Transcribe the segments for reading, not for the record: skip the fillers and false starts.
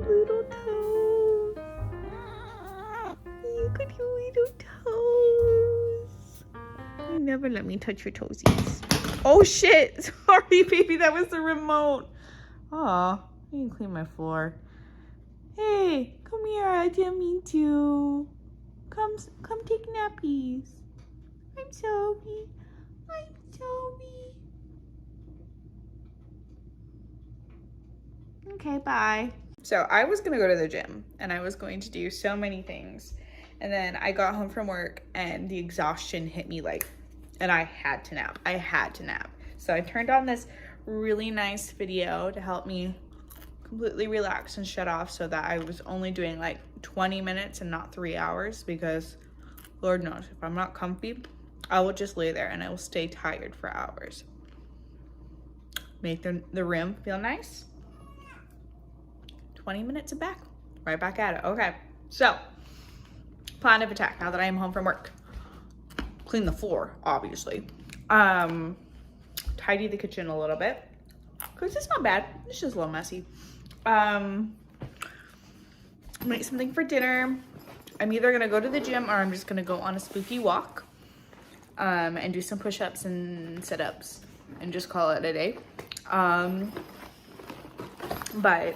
little toes. Look at your little toes. You never let me touch your toesies. Oh shit! Sorry, baby, that was the remote. Aw, I need to clean my floor. Hey, come here. I didn't mean to. Come take nappies. I'm sorry. I'm sorry. Okay, bye. So I was gonna go to the gym and I was going to do so many things. And then I got home from work and the exhaustion hit me and I had to nap. So I turned on this really nice video to help me completely relax and shut off so that I was only doing like 20 minutes and not 3 hours, because Lord knows if I'm not comfy, I will just lay there and I will stay tired for hours. Make the room feel nice. 20 minutes and back. Right back at it. Okay, so plan of attack now that I am home from work. Clean the floor, obviously. Tidy the kitchen a little bit, because it's not bad. It's just a little messy. Make something for dinner. I'm either gonna go to the gym or I'm just gonna go on a spooky walk and do some push-ups and sit-ups and just call it a day. But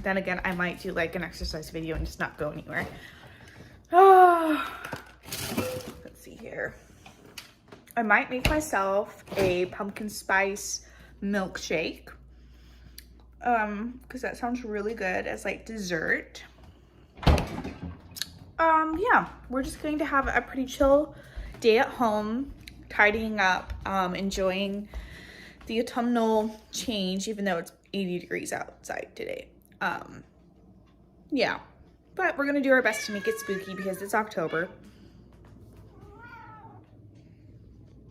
then again, I might do like an exercise video and just not go anywhere. Let's see here. I might make myself a pumpkin spice milkshake, because that sounds really good as like dessert. Yeah, we're just going to have a pretty chill day at home, tidying up, enjoying the autumnal change, even though it's 80 degrees outside today. Yeah, but we're gonna do our best to make it spooky because it's October.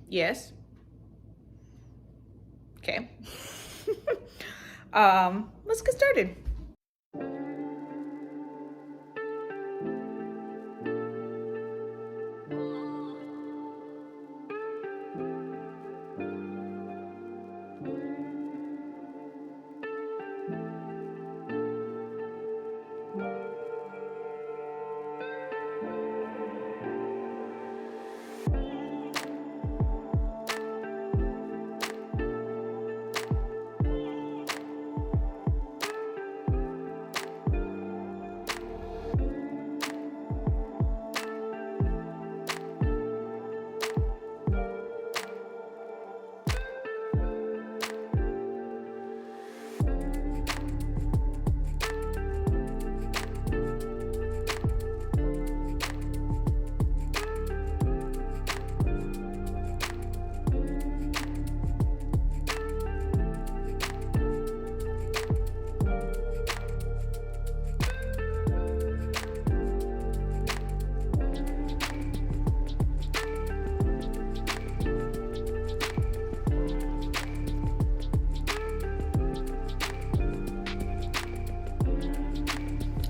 Yes. Okay. Let's get started.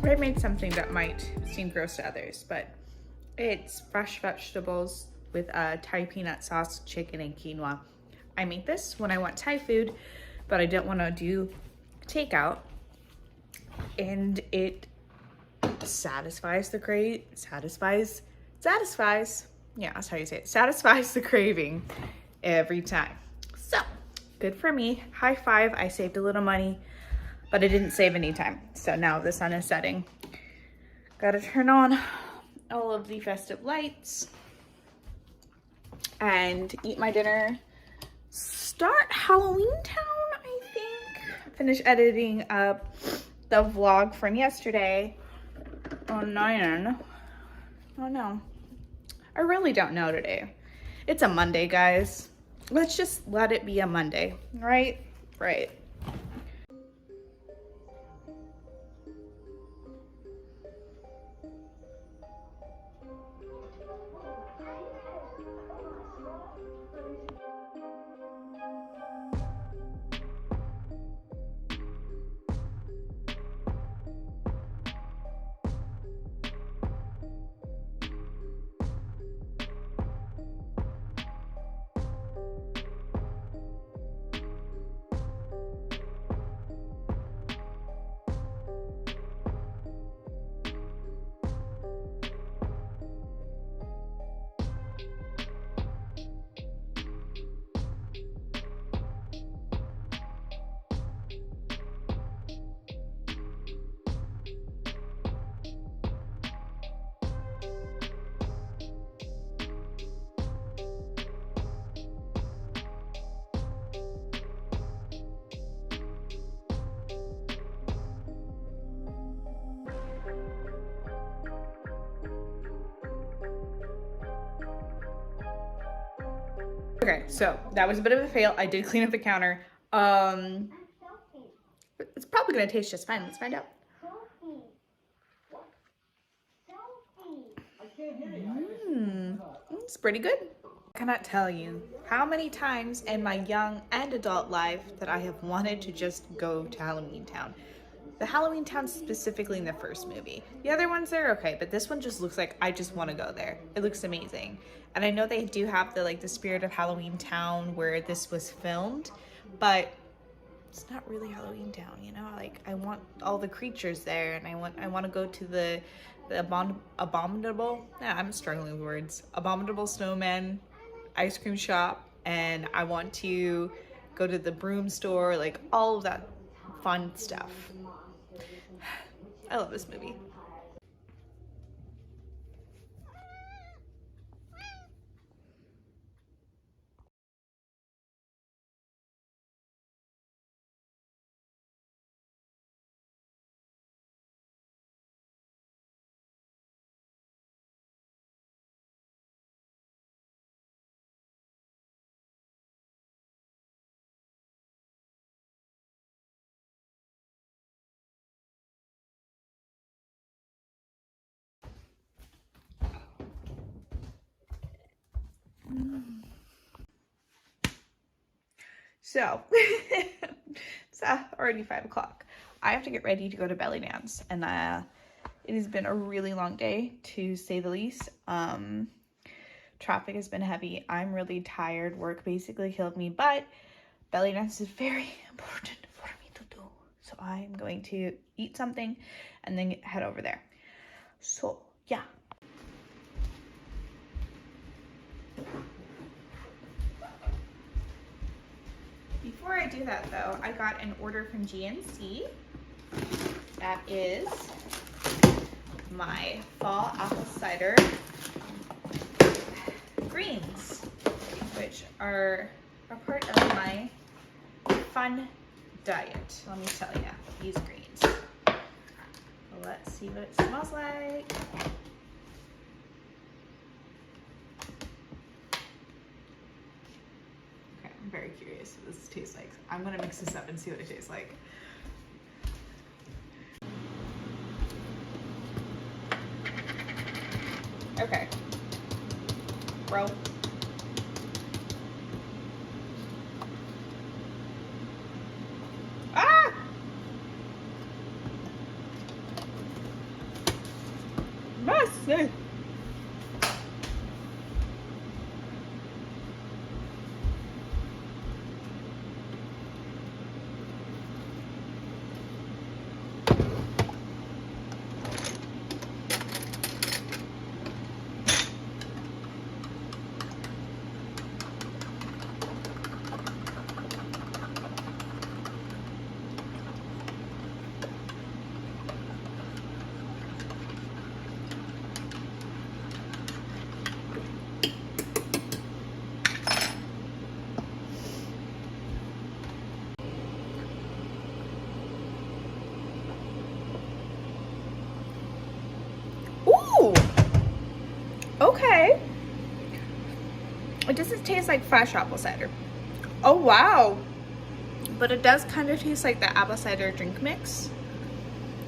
I made something that might seem gross to others, but it's fresh vegetables with Thai peanut sauce, chicken, and quinoa. I made this when I want Thai food, but I didn't want to do takeout, and it satisfies the yeah, that's how you say it. Satisfies the craving every time. So good for me. High five. I saved a little money, but I didn't save any time. So now the sun is setting. Gotta turn on all of the festive lights and eat my dinner. Start Halloweentown, I think. Finish editing up the vlog from yesterday on 9. Oh no. I really don't know today. It's a Monday, guys. Let's just let it be a Monday, right? Right. Okay, so that was a bit of a fail. I did clean up the counter. It's probably gonna taste just fine. Let's find out. It's pretty good. I cannot tell you how many times in my young and adult life that I have wanted to just go to Halloweentown. The Halloweentown specifically in the first movie. The other ones are okay, but this one just looks like I just want to go there. It looks amazing. And I know they do have the spirit of Halloweentown where this was filmed, but it's not really Halloweentown, you know? Like, I want all the creatures there, and I want to go to the abominable, yeah, I'm struggling with words, abominable snowman ice cream shop, and I want to go to the broom store, like all of that fun stuff. I love this movie. So, it's already 5 o'clock. I have to get ready to go to belly dance, and it has been a really long day, to say the least. Traffic has been heavy. I'm really tired. Work basically killed me, but belly dance is very important for me to do. So I'm going to eat something and then head over there. So, yeah. Before I do that though, I got an order from GNC. That is my fall apple cider greens, which are a part of my fun diet. Let me tell you, these greens. So let's see what it smells like. I'm very curious what this tastes like. I'm gonna mix this up and see what it tastes like. Okay. Bro. Ah! Messy. Okay. It doesn't taste like fresh apple cider. Oh, wow. But it does kind of taste like the apple cider drink mix.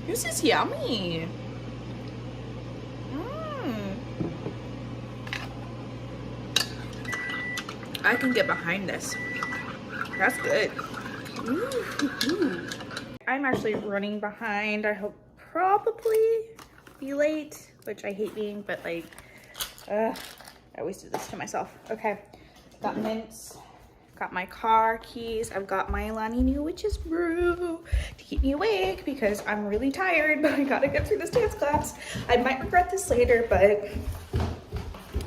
This is yummy. I can get behind this. That's good. Ooh. I'm actually running behind. I hope probably be late, which I hate being, but like, I always do this to myself. Okay, got mints, got my car keys. I've got my Alani New Witch's Brew to keep me awake because I'm really tired, but I gotta get through this dance class. I might regret this later, but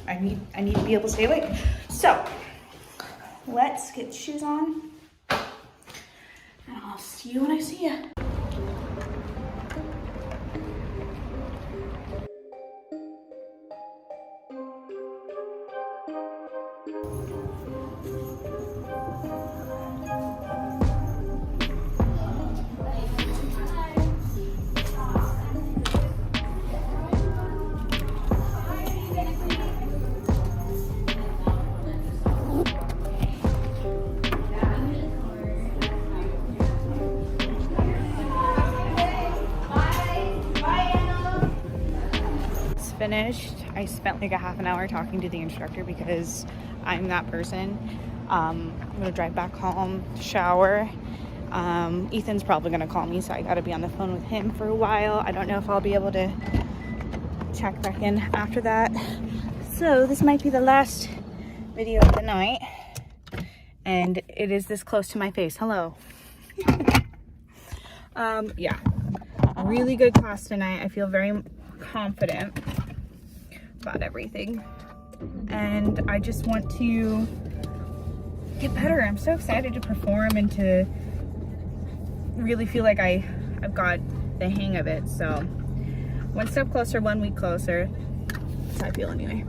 I need to be able to stay awake. So let's get the shoes on, and I'll see you when I see you. finished. I spent like a half an hour talking to the instructor because I'm that person. I'm gonna drive back home, shower. Ethan's probably gonna call me, so I gotta be on the phone with him for a while. I don't know if I'll be able to check back in after that. So this might be the last video of the night, and it is this close to my face. Hello. Yeah, really good class tonight. I feel very confident about everything, and I just want to get better. I'm so excited to perform and to really feel like I've got the hang of it. So one step closer, 1 week closer. That's how I feel anyway.